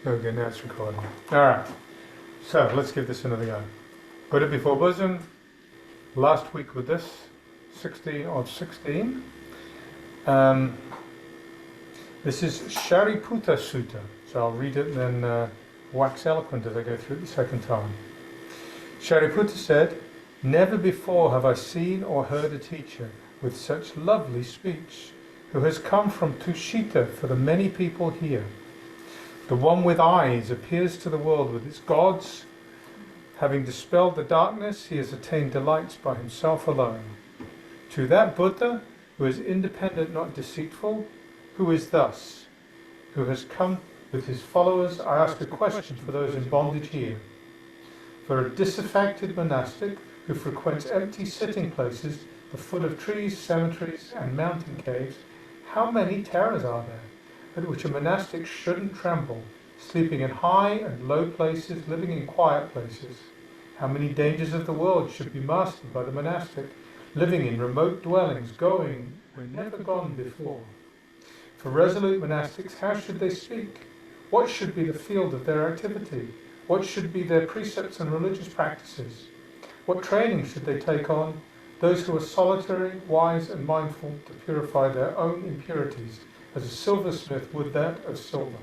Okay, now it's recording. Alright, so let's give this another go. Put it before bosom. Last week with this, 16 of 16. This is Sariputta Sutta. So I'll read it and then wax eloquent as I go through it the second time. Sariputta said, "Never before have I seen or heard a teacher with such lovely speech, who has come from Tushita for the many people here. The one with eyes appears to the world with its gods. Having dispelled the darkness, he has attained delights by himself alone. To that Buddha, who is independent, not deceitful, who is thus, who has come with his followers, I ask a question for those in bondage here. For a disaffected monastic who frequents empty sitting places, the foot of trees, cemeteries, and mountain caves, how many terrors are there at which a monastic shouldn't tremble, sleeping in high and low places, living in quiet places? How many dangers of the world should be mastered by the monastic, living in remote dwellings, going where never gone before? For resolute monastics, how should they speak? What should be the field of their activity? What should be their precepts and religious practices? What training should they take on? Those who are solitary, wise and mindful to purify their own impurities, as a silversmith would that of silver."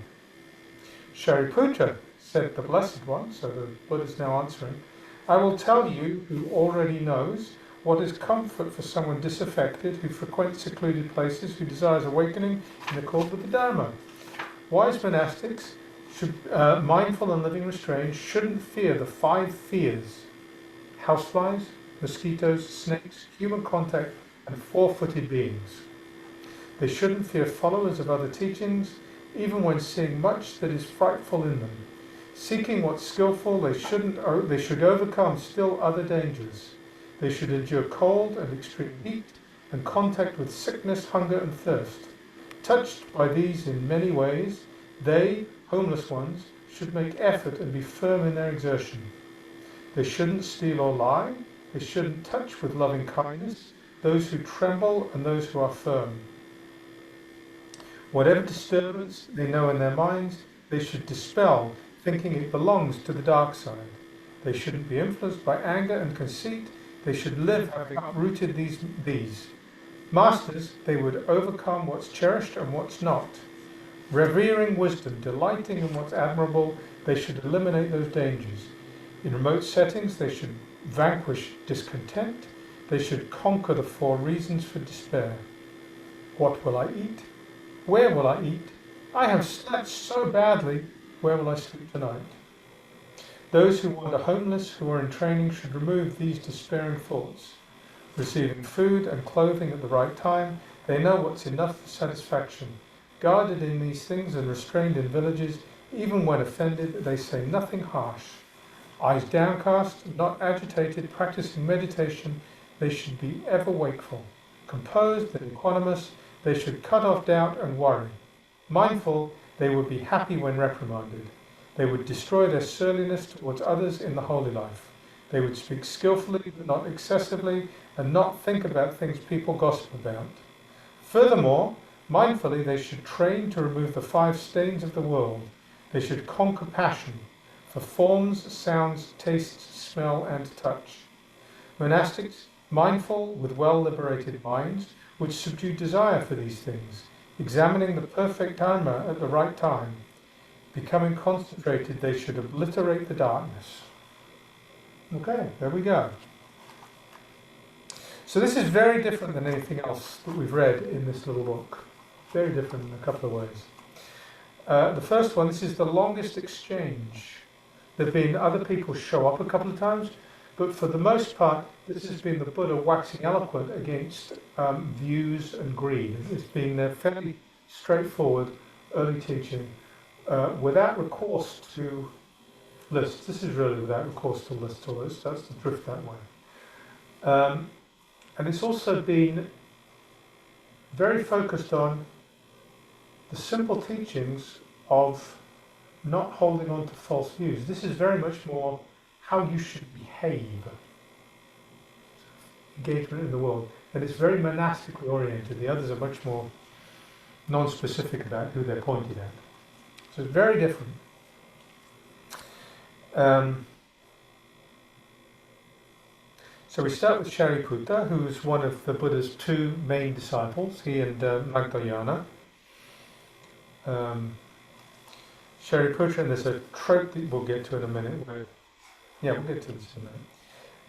Sariputta, said the Blessed One, so the Buddha is now answering, "I will tell you, who already knows, what is comfort for someone disaffected, who frequents secluded places, who desires awakening in accord with the Dharma. Wise monastics, mindful and living restrained, shouldn't fear the 5 fears: houseflies, mosquitoes, snakes, human contact, and 4-footed beings. They shouldn't fear followers of other teachings, even when seeing much that is frightful in them. Seeking what's skillful, they should overcome still other dangers. They should endure cold and extreme heat, and contact with sickness, hunger, and thirst. Touched by these in many ways, they, homeless ones, should make effort and be firm in their exertion. They shouldn't steal or lie. They shouldn't touch with loving kindness those who tremble and those who are firm. Whatever disturbance they know in their minds, they should dispel, thinking it belongs to the dark side. They shouldn't be influenced by anger and conceit. They should live having uprooted these. Masters, they would overcome what's cherished and what's not. Revering wisdom, delighting in what's admirable, they should eliminate those dangers. In remote settings, they should vanquish discontent. They should conquer the 4 reasons for despair. What will I eat? Where will I eat? I have slept so badly, where will I sleep tonight? Those who wander homeless, who are in training, should remove these despairing thoughts. Receiving food and clothing at the right time, they know what's enough for satisfaction. Guarded in these things and restrained in villages, even when offended, they say nothing harsh. Eyes downcast, not agitated, practicing meditation, they should be ever wakeful. Composed and equanimous, they should cut off doubt and worry. Mindful, they would be happy when reprimanded. They would destroy their surliness towards others in the holy life. They would speak skillfully, but not excessively, and not think about things people gossip about. Furthermore, mindfully, they should train to remove the 5 stains of the world. They should conquer passion for forms, sounds, tastes, smell, and touch. Monastics, mindful with well-liberated minds, would subdue desire for these things, examining the perfect Dharma at the right time. Becoming concentrated, they should obliterate the darkness." Okay, there we go. So this is very different than anything else that we've read in this little book. Very different in a couple of ways. The first one, this is the longest exchange. There have been other people show up a couple of times, but for the most part, this has been the Buddha waxing eloquent against views and greed. It's been a fairly straightforward early teaching without recourse to lists. This is really without recourse to lists, although it starts to drift that way. And it's also been very focused on the simple teachings of not holding on to false views. This is very much more how you should behave. Engagement in the world. And it's very monastically oriented. The others are much more non-specific about who they're pointed at. So it's very different. So we start with Sariputta, who's one of the Buddha's two main disciples, he and Magdalena. Sariputta, and there's a trope that we'll get to in a minute. We'll get to this in a minute.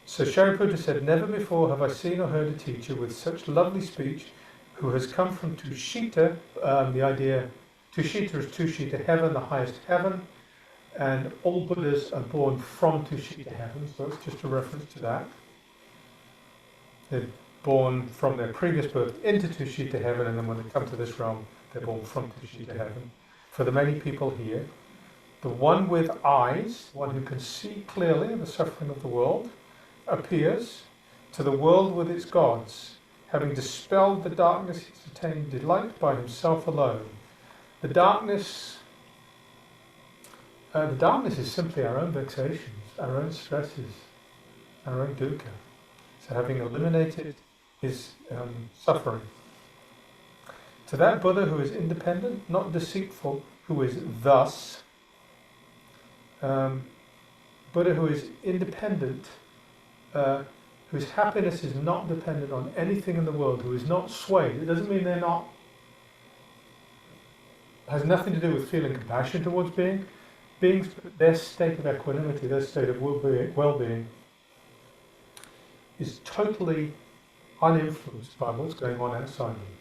So Sariputta said, "Never before have I seen or heard a teacher with such lovely speech who has come from Tushita." The idea, Tushita is Tushita heaven, the highest heaven, and all Buddhas are born from Tushita heaven, so it's just a reference to that. They're born from their previous birth into Tushita heaven, and then when they come to this realm, they're born from Tushita heaven. For the many people here, the one with eyes, one who can see clearly the suffering of the world, appears to the world with its gods, having dispelled the darkness, he's attained delight by himself alone. The darkness is simply our own vexations, our own stresses, our own dukkha. So having eliminated his suffering. To that Buddha who is independent, not deceitful, who is thus, Buddha who is independent, whose happiness is not dependent on anything in the world, who is not swayed. It doesn't mean they're not, has nothing to do with feeling compassion towards beings, but their state of equanimity, their state of well-being is totally uninfluenced by what's going on outside them.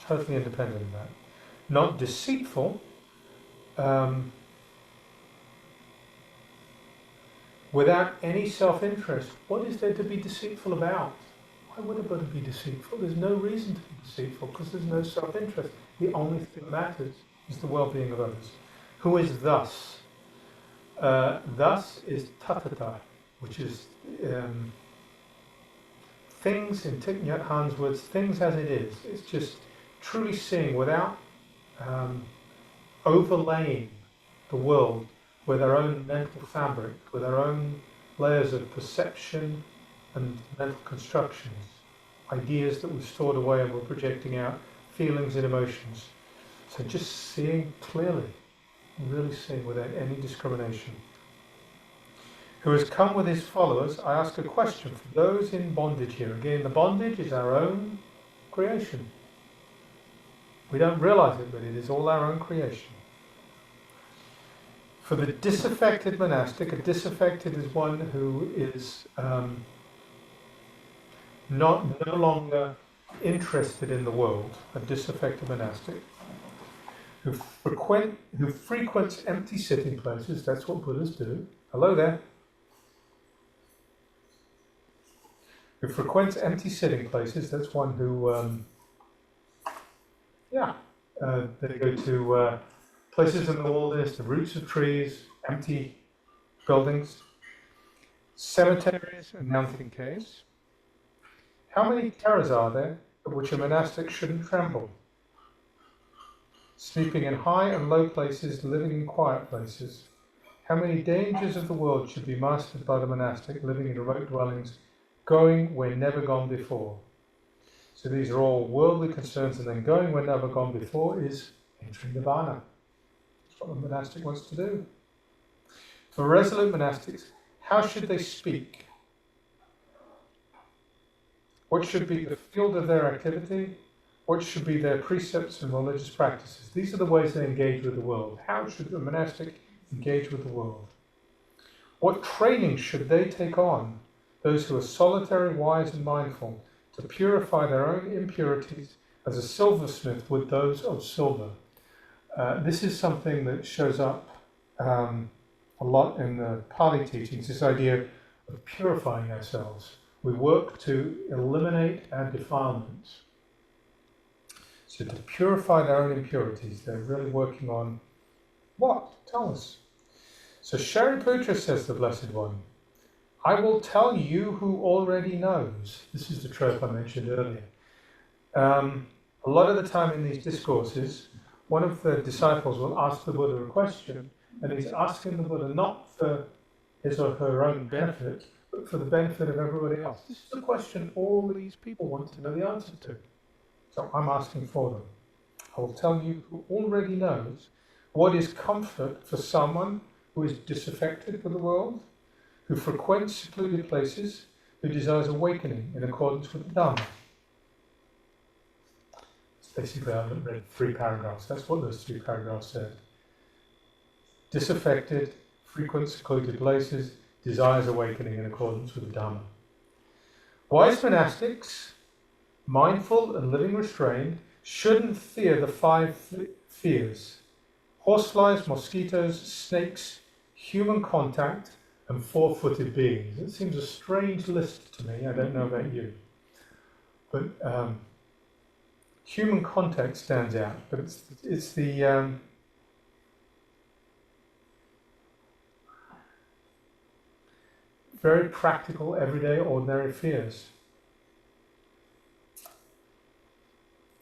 Totally independent of that. Not deceitful, without any self-interest. What is there to be deceitful about? Why would a Buddha be deceitful? There's no reason to be deceitful because there's no self-interest. The only thing that matters is the well-being of others. Who is thus? Thus is tathata, which is things, in Thich Nhat Hanh's words, things as it is. It's just truly seeing without overlaying the world with our own mental fabric, with our own layers of perception and mental constructions, ideas that we've stored away and we're projecting out, feelings and emotions. So just seeing clearly, really seeing without any discrimination. Who has come with his followers, I ask a question for those in bondage here. Again, the bondage is our own creation. We don't realize it, but it is all our own creation. For the disaffected monastic, a disaffected is one who is no longer interested in the world, a disaffected monastic, who frequents empty sitting places. That's what Buddhas do. Hello there. Who frequents empty sitting places. That's one who, they go to places in the wilderness, the roots of trees, empty buildings, cemeteries and mountain caves. How many terrors are there of which a monastic shouldn't tremble? Sleeping in high and low places, living in quiet places. How many dangers of the world should be mastered by the monastic, living in remote dwellings, going where never gone before? So these are all worldly concerns, and then going where never gone before is entering nirvana. That's what the monastic wants to do. For resolute monastics, how should they speak? What should be the field of their activity? What should be their precepts and religious practices? These are the ways they engage with the world. How should a monastic engage with the world? What training should they take on, those who are solitary, wise and mindful, to purify their own impurities as a silversmith would those of silver? This is something that shows up a lot in the Pali teachings, this idea of purifying ourselves. We work to eliminate our defilements. So to purify their own impurities, they're really working on what? Tell us. So Sariputta, says the Blessed One, I will tell you who already knows. This is the trope I mentioned earlier. A lot of the time in these discourses, one of the disciples will ask the Buddha a question, and he's asking the Buddha not for his or her own benefit, but for the benefit of everybody else. This is a question all these people want to know the answer to. So I'm asking for them. I will tell you who already knows what is comfort for someone who is disaffected with the world, who frequents secluded places, who desires awakening in accordance with the Dhamma. It's basically, I read 3 paragraphs. That's what those 3 paragraphs said. Disaffected, frequents secluded places, desires awakening in accordance with the Dhamma. Wise monastics, mindful and living restrained, shouldn't fear the 5 fears: horseflies, mosquitoes, snakes, human contact, and 4-footed beings. It seems a strange list to me. I don't know about you. But human contact stands out. But it's the very practical, everyday, ordinary fears.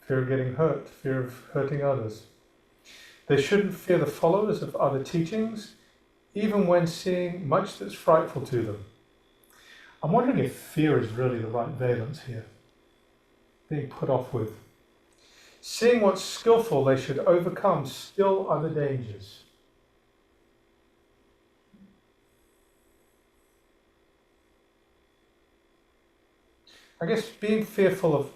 Fear of getting hurt, fear of hurting others. They shouldn't fear the followers of other teachings, even when seeing much that's frightful to them. I'm wondering if fear is really the right valence here, being put off with. Seeing what's skillful, they should overcome still other dangers. I guess being fearful of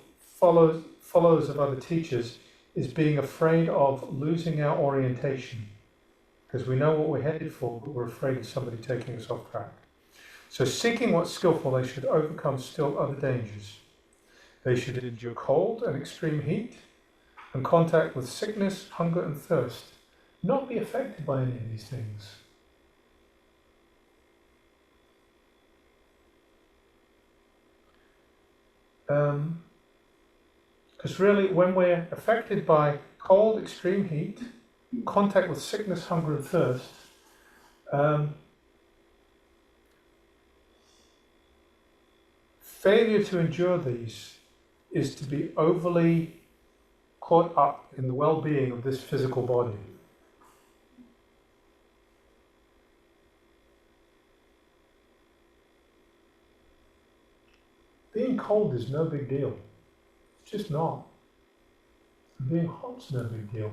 followers of other teachers is being afraid of losing our orientation, because we know what we're headed for, but we're afraid of somebody taking us off track. So seeking what's skillful, they should overcome still other dangers. They should endure cold and extreme heat, and contact with sickness, hunger and thirst, not be affected by any of these things. Because really, when we're affected by cold, extreme heat, contact with sickness, hunger and thirst, failure to endure these is to be overly caught up in the well-being of this physical body. Being cold is no big deal. It's just not. And being hot's no big deal.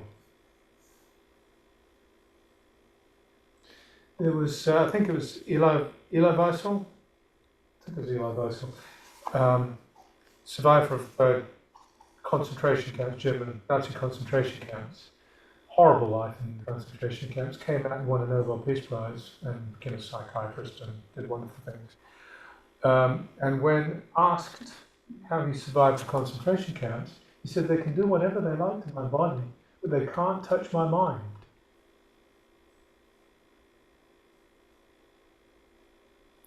There was, I think it was Eli Wiesel. Survivor of concentration camps, German Nazi concentration camps. Horrible life in concentration camps. Came out and won a Nobel Peace Prize and became a psychiatrist and did wonderful things. And when asked how he survived the concentration camps, he said, they can do whatever they like to my body, but they can't touch my mind.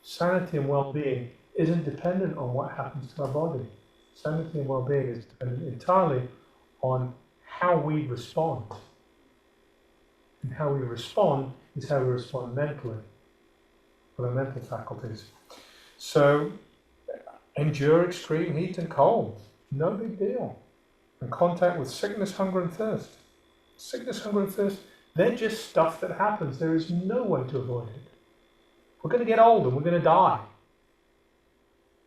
Sanity and well-being isn't dependent on what happens to our body. Sanity and well-being is dependent entirely on how we respond. And how we respond is how we respond mentally, with our mental faculties. So, endure extreme heat and cold. No big deal. And contact with sickness, hunger and thirst. Sickness, hunger and thirst, they're just stuff that happens. There is no way to avoid it. We're going to get old and we're going to die.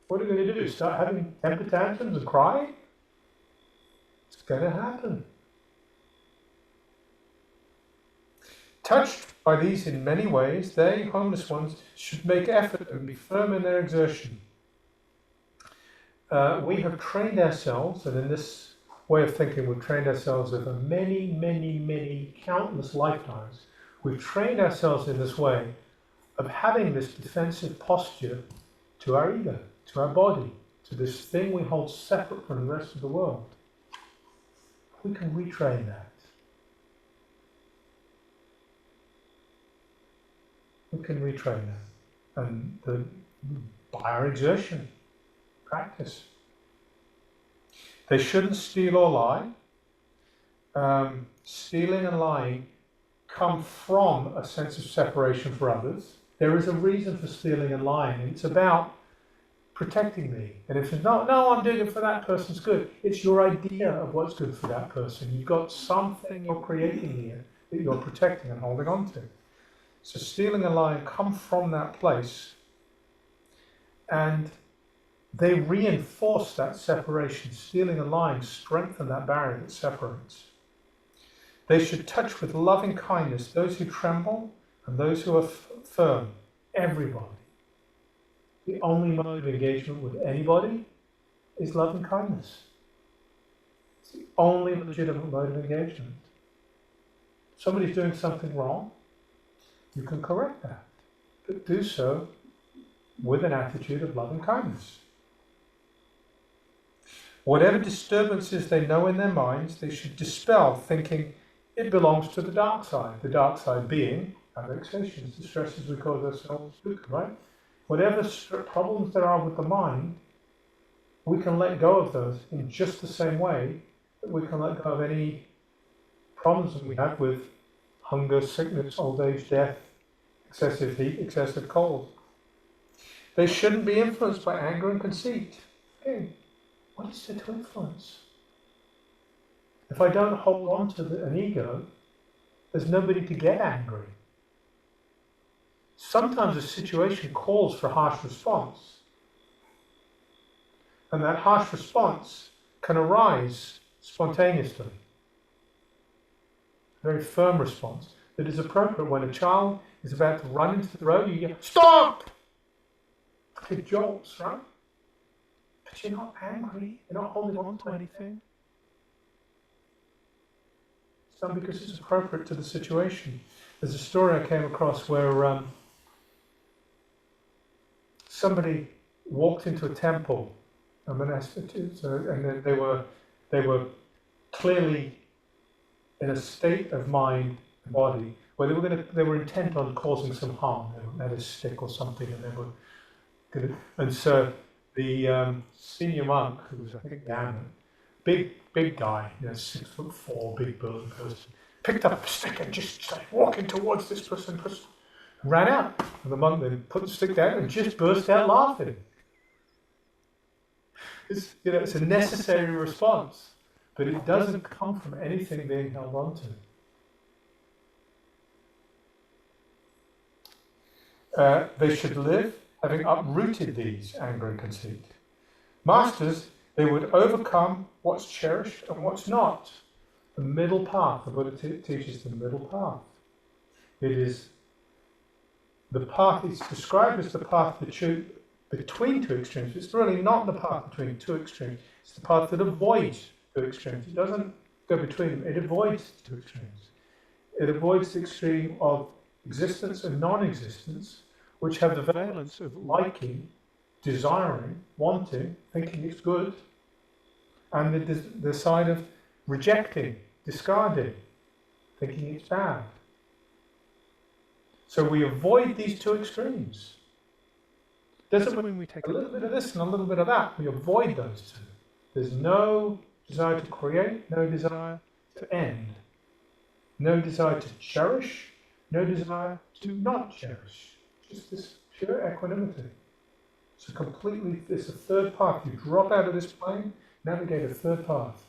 What are we going to do? Start having temper tantrums and cry? It's going to happen. Touched by these in many ways, they, homeless ones, should make effort and be firm in their exertion. We have trained ourselves, and in this way of thinking, we've trained ourselves over many, countless lifetimes. We've trained ourselves in this way of having this defensive posture to our ego, to our body, to this thing we hold separate from the rest of the world. We can retrain that. We can retrain that. And by our exertion, practice. They shouldn't steal or lie. Stealing and lying come from a sense of separation for others. There is a reason for stealing and lying, and it's about protecting me. And if it's not, no, I'm doing it for that person's good, it's your idea of what's good for that person. You've got something you're creating here that you're protecting and holding on to. So stealing and lying come from that place, and they reinforce that separation. Stealing and lying strengthen that barrier that separates. They should touch with loving kindness those who tremble, and those who are firm, everybody. The only mode of engagement with anybody is love and kindness. It's the only legitimate mode of engagement. If somebody's doing something wrong, you can correct that, but do so with an attitude of love and kindness. Whatever disturbances they know in their minds, they should dispel, thinking it belongs to the dark side being our vexations, the stresses we cause ourselves, right? Whatever problems there are with the mind, we can let go of those in just the same way that we can let go of any problems that we have with hunger, sickness, old age, death, excessive heat, excessive cold. They shouldn't be influenced by anger and conceit. Okay, what is there to influence? If I don't hold on to an ego, there's nobody to get angry. Sometimes a situation calls for harsh response. And that harsh response can arise spontaneously. A very firm response that is appropriate when a child is about to run into the road, you yell, "Stop!" It jolts, right? But you're not angry, you're not holding on to anything. It's done because it's appropriate to the situation. There's a story I came across where somebody walked into a temple, a monastic, and they were clearly in a state of mind and body where they were intent on causing some harm. They had a stick or something, and they were going. And so the senior monk, who was I think down, big guy, 6'4", big burly person, picked up a stick and just started walking towards this person. Ran out, and the monk then put the stick down and just burst out laughing. It's a necessary response, but it doesn't come from anything being held on to. They should live having uprooted these anger and conceit. Masters, they would overcome what's cherished and what's not. The middle path, the Buddha teaches the middle path. It is the path is described as the path between two extremes. It's really not the path between two extremes. It's the path that avoids two extremes. It doesn't go between them. It avoids two extremes. It avoids the extreme of existence and non-existence, which have the valence of liking, desiring, wanting, thinking it's good, and the side of rejecting, discarding, thinking it's bad. So we avoid these two extremes. Doesn't mean we take a little bit of this and a little bit of that. We avoid those two. There's no desire to create, no desire to end, no desire to cherish, no desire to not cherish. Just this pure equanimity. So completely, it's a third path. You drop out of this plane, navigate a third path.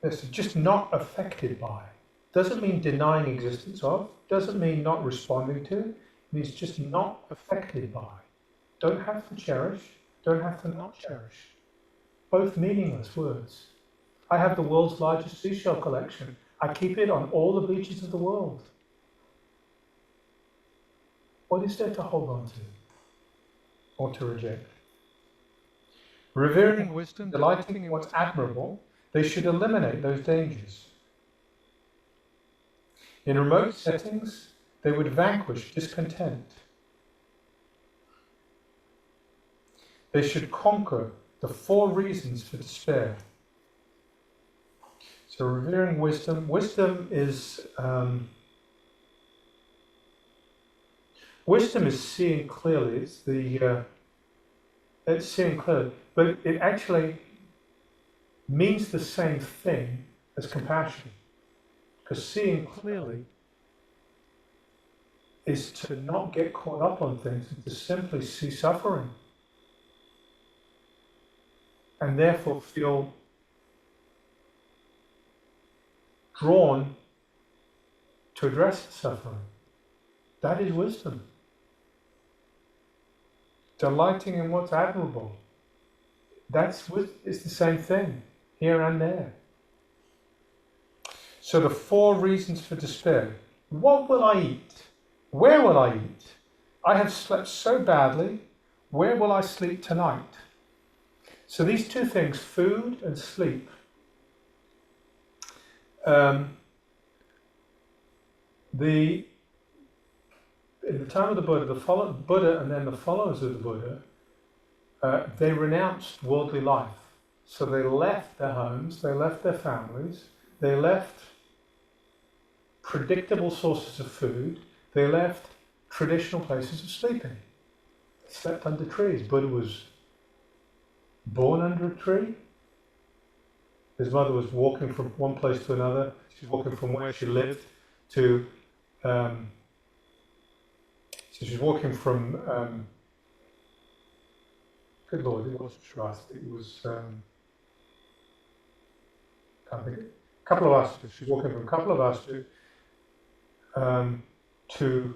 It's just not affected by. Doesn't mean denying existence of, doesn't mean not responding to, it means just not affected by. Don't have to cherish, don't have to not cherish. Both meaningless words. I have the world's largest seashell collection. I keep it on all the beaches of the world. What is there to hold on to or to reject? Revering wisdom, delighting in what's admirable, they should eliminate those dangers. In remote settings, they would vanquish discontent. They should conquer the 4 reasons for despair. So revering wisdom. Wisdom is seeing clearly. It's seeing clearly, but it actually means the same thing as compassion. Because seeing clearly is to not get caught up on things and to simply see suffering. And therefore feel drawn to address the suffering. That is wisdom. Delighting in what's admirable. It's the same thing. here and there. So the 4 reasons for despair. What will I eat? Where will I eat? I have slept so badly. Where will I sleep tonight? So these 2 things, food and sleep, in the time of the Buddha and then the followers of the Buddha, they renounced worldly life. So they left their homes, they left their families, they left predictable sources of food, they left traditional places of sleeping. They slept under trees. Buddha was born under a tree. His mother was walking from one place to another. She was walking from where she lived to, so she's walking from, good Lord, it wasn't trust, it was, can't think, a couple of us, she's walking from a couple of us to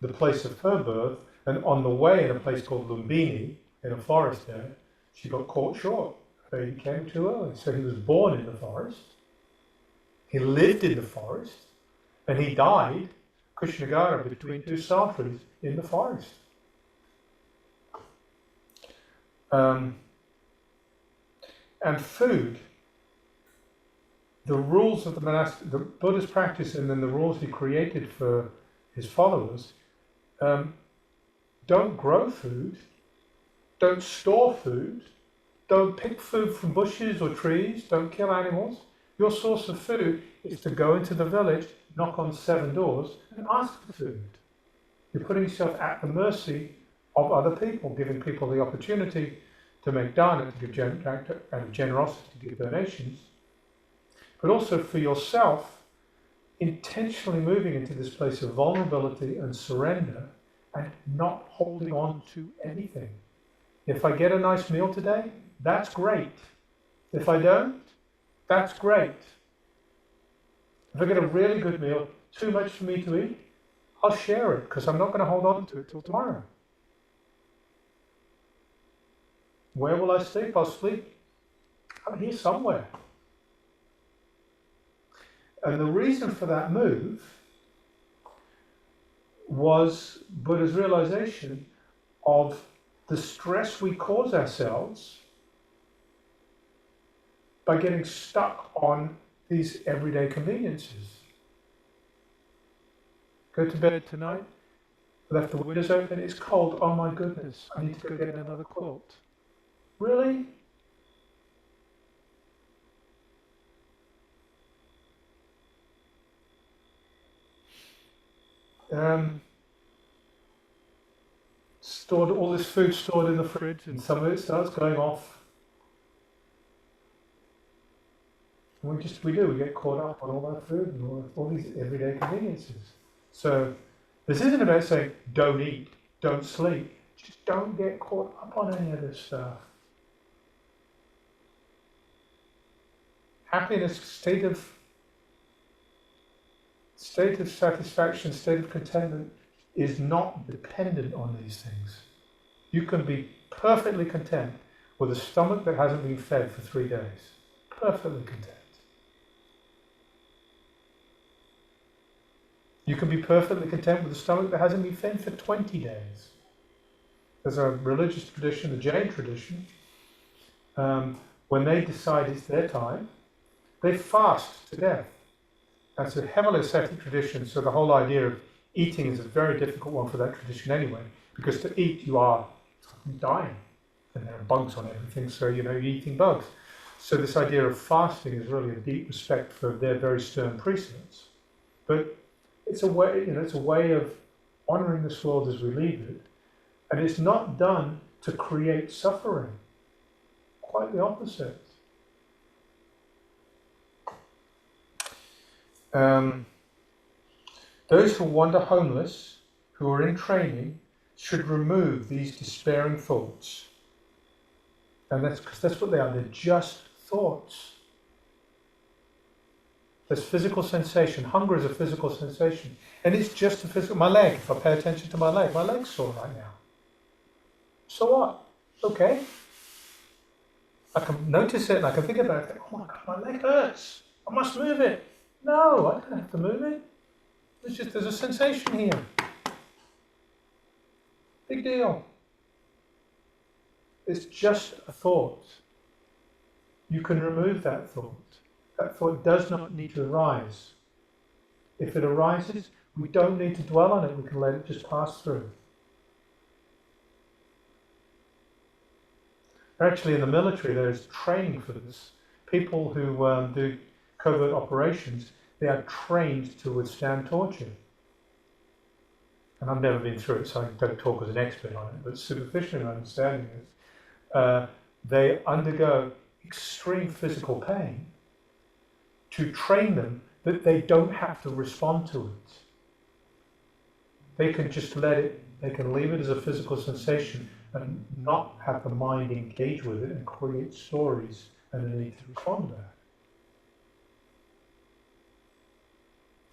the place of her birth, and on the way in a place called Lumbini, in a forest there, she got caught short. He came too early. So he was born in the forest, he lived in the forest, and he died, Kushnagara, between 2 safaris in the forest. And food, the rules of the Buddha's practice, and then the rules he created for his followers, don't grow food, don't store food, don't pick food from bushes or trees, don't kill animals. Your source of food is to go into the village, knock on 7 doors, and ask for food. You're putting yourself at the mercy of other people, giving people the opportunity to make dana, to give out of generosity, to give donations, but also for yourself, intentionally moving into this place of vulnerability and surrender and not holding on to anything. If I get a nice meal today, that's great. If I don't, that's great. If I get a really good meal, too much for me to eat, I'll share it because I'm not going to hold on to it till tomorrow. Where will I sleep? I'll sleep out here somewhere. And the reason for that move was Buddha's realization of the stress we cause ourselves by getting stuck on these everyday conveniences. Go to bed tonight, left the windows open, it's cold, oh my goodness, I need to go get another quilt. Really? Stored all this food stored in the fridge, and some of it starts going off. And we get caught up on all that food and all these everyday conveniences. So this isn't about saying don't eat, don't sleep. Just don't get caught up on any of this stuff. Happiness, state of satisfaction, state of contentment is not dependent on these things. You can be perfectly content with a stomach that hasn't been fed for 3 days. Perfectly content. You can be perfectly content with a stomach that hasn't been fed for 20 days. There's a religious tradition, the Jain tradition, when they decide it's their time, they fast to death. That's a heavily ascetic tradition, so the whole idea of eating is a very difficult one for that tradition anyway, because to eat you are dying, and there are bugs on everything, so you're eating bugs. So this idea of fasting is really a deep respect for their very stern precepts. But it's a way, it's a way of honouring this world as we leave it, and it's not done to create suffering. Quite the opposite. Those who wander homeless, who are in training, should remove these despairing thoughts. And that's because that's what they are. They're just thoughts. There's physical sensation. Hunger is a physical sensation. And it's just a physical... My leg, if I pay attention to my leg's sore right now. So what? Okay. I can notice it and I can think about it. Oh my God, my leg hurts. I must move it. No, I don't have to move it. There's a sensation here. Big deal. It's just a thought. You can remove that thought. That thought does not need to arise. If it arises, we don't need to dwell on it. We can let it just pass through. Actually, in the military, there's training for this. People who do covert operations, they are trained to withstand torture. And I've never been through it, so I don't talk as an expert on it, but superficially my understanding is they undergo extreme physical pain to train them that they don't have to respond to it. They can just let it, they can leave it as a physical sensation and not have the mind engage with it and create stories and the need to respond to that.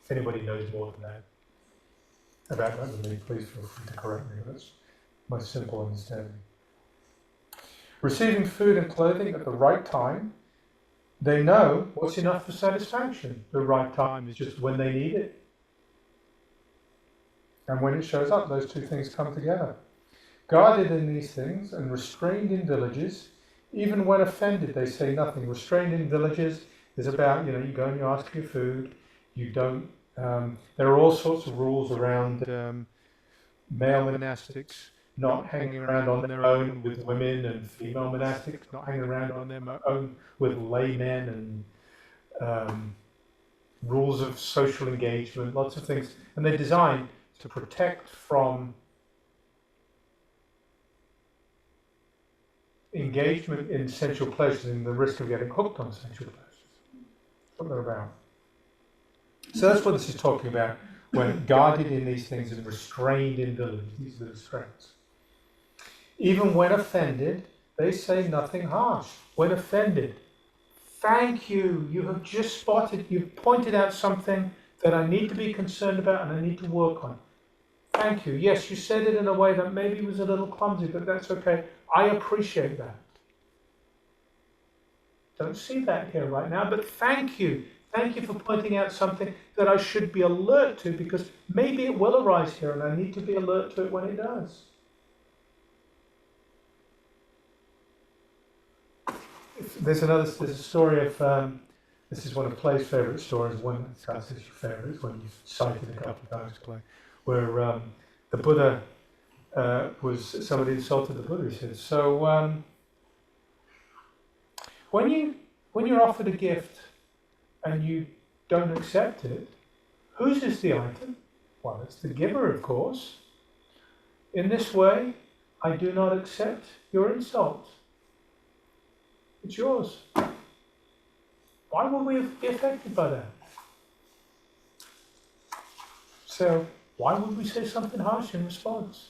If anybody knows more than that about that than me, please feel free to correct me. That's my simple understanding. Receiving food and clothing at the right time, they know what's enough for satisfaction. The right time is just when they need it. And when it shows up, those two things come together. Guarded in these things and restrained in villages, even when offended, they say nothing. Restrained in villages is about, you go and you ask for your food. You don't. There are all sorts of rules around male monastics not hanging around on their own with women, and female monastics not hanging around on their own with laymen, and rules of social engagement, lots of things. And they're designed to protect from engagement in sensual pleasures and the risk of getting hooked on sensual pleasures. That's what they're about. So that's what this is talking about, when guarded in these things and restrained in villages. These are the restraints. Even when offended, they say nothing harsh. When offended, thank you, you have just spotted, you've pointed out something that I need to be concerned about and I need to work on. Thank you. Yes, you said it in a way that maybe was a little clumsy, but that's okay. I appreciate that. Don't see that here right now, but thank you. Thank you for pointing out something that I should be alert to, because maybe it will arise here and I need to be alert to it when it does. There's a story of, this is one of Clay's favourite stories, one that's your favourite, it's one you've cited a couple of times, Clay, where the Buddha somebody insulted the Buddha. He said, so when you're offered a gift and you don't accept it, whose is the item? Well, it's the giver, of course. In this way, I do not accept your insult. It's yours. Why would we be affected by that? So, why would we say something harsh in response?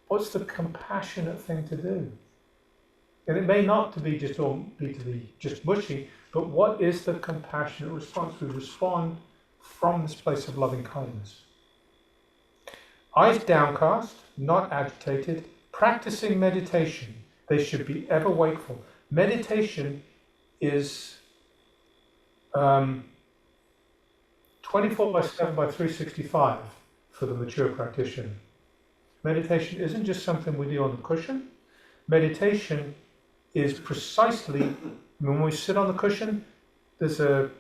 What's the compassionate thing to do? And it may not be just mushy, but what is the compassionate response? We respond from this place of loving kindness. Eyes downcast, not agitated, practicing meditation. They should be ever wakeful. Meditation is 24/7/365 for the mature practitioner. Meditation isn't just something we do on the cushion. Meditation is precisely, when we sit on the cushion, there's a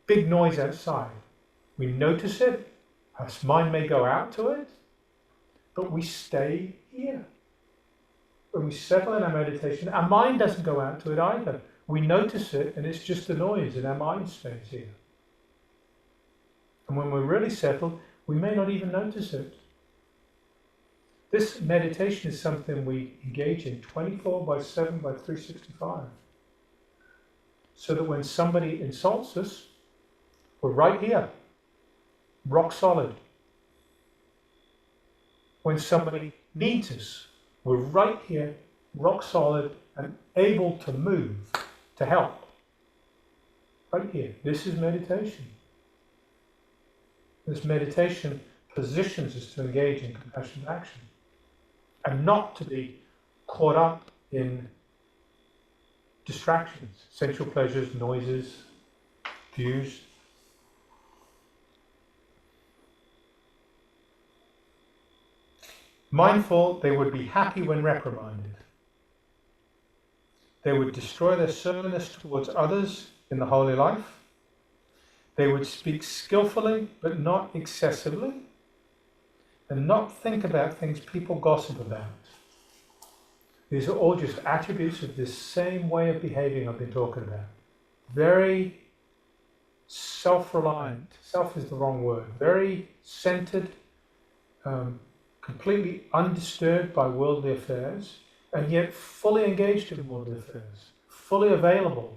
big noise outside. We notice it, our mind may go out to it, but we stay here. When we settle in our meditation, our mind doesn't go out to it either. We notice it, and it's just a noise, and our mind stays here. And when we're really settled, we may not even notice it. This meditation is something we engage in 24/7/365. So that when somebody insults us, we're right here, rock solid. When somebody needs us, we're right here, rock solid, and able to move, to help. Right here. This is meditation. This meditation positions us to engage in compassionate action, and not to be caught up in distractions, sensual pleasures, noises, views. Mindful, they would be happy when reprimanded. They would destroy their surliness towards others in the holy life. They would speak skillfully, but not excessively, and not think about things people gossip about. These are all just attributes of this same way of behaving I've been talking about. Very self-reliant. Self is the wrong word. Very centered, completely undisturbed by worldly affairs, and yet fully engaged in worldly affairs, fully available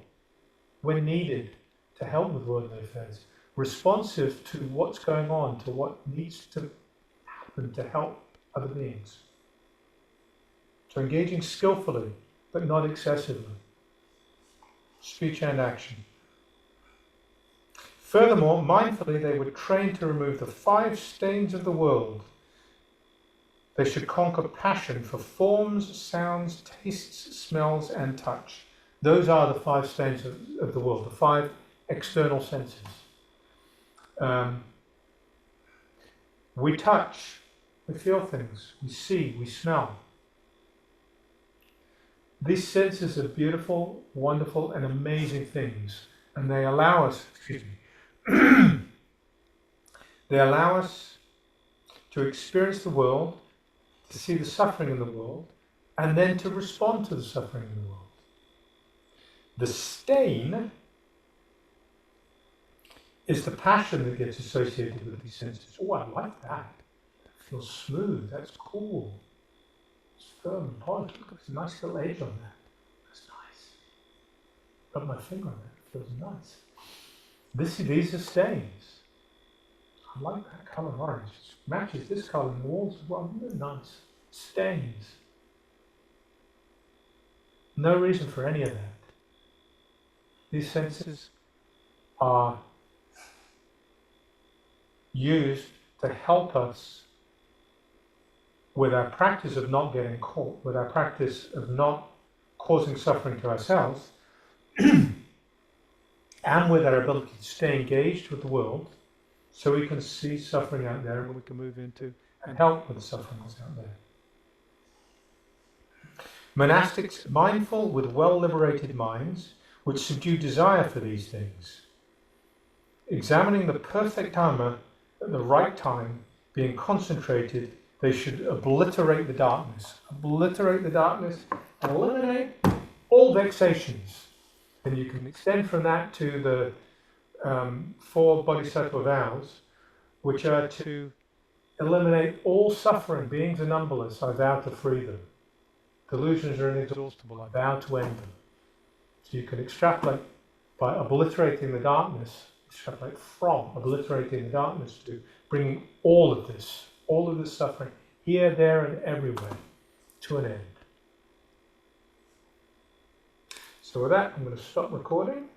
when needed to help with worldly affairs, responsive to what's going on, to what needs to happen to help other beings. So engaging skillfully, but not excessively. Speech and action. Furthermore, mindfully, they would train to remove the 5 stains of the world. They should conquer passion for forms, sounds, tastes, smells, and touch. Those are the 5 stains of the world, the 5 external senses. We touch, we feel things, we see, we smell. These senses are beautiful, wonderful, and amazing things, and they allow us, they allow us to experience the world, to see the suffering in the world, and then to respond to the suffering in the world. The stain is the passion that gets associated with these senses. Oh, I like that. That feels smooth. That's cool. It's firm and polished. Look, there's a nice little edge on that. That's nice. Rub my finger on that. It feels nice. These are stains. I like that colour orange. It matches this colour in the walls as well. Isn't it nice? Stains. No reason for any of that. These senses are used to help us with our practice of not getting caught, with our practice of not causing suffering to ourselves, and with our ability to stay engaged with the world, so we can see suffering out there and we can move into and help with the suffering that's out there. Monastics, mindful with well-liberated minds, which subdue desire for these things. Examining the perfect Dharma at the right time, being concentrated, they should obliterate the darkness. Obliterate the darkness and eliminate all vexations. And you can extend from that to the 4 bodhisattva vows, which are to eliminate all suffering. Beings are numberless, I vow to free them. Delusions are inexhaustible, I vow to end them. So you can extrapolate by obliterating the darkness, extrapolate from obliterating the darkness to bringing all of this suffering, here, there, and everywhere, to an end. So with that, I'm going to stop recording.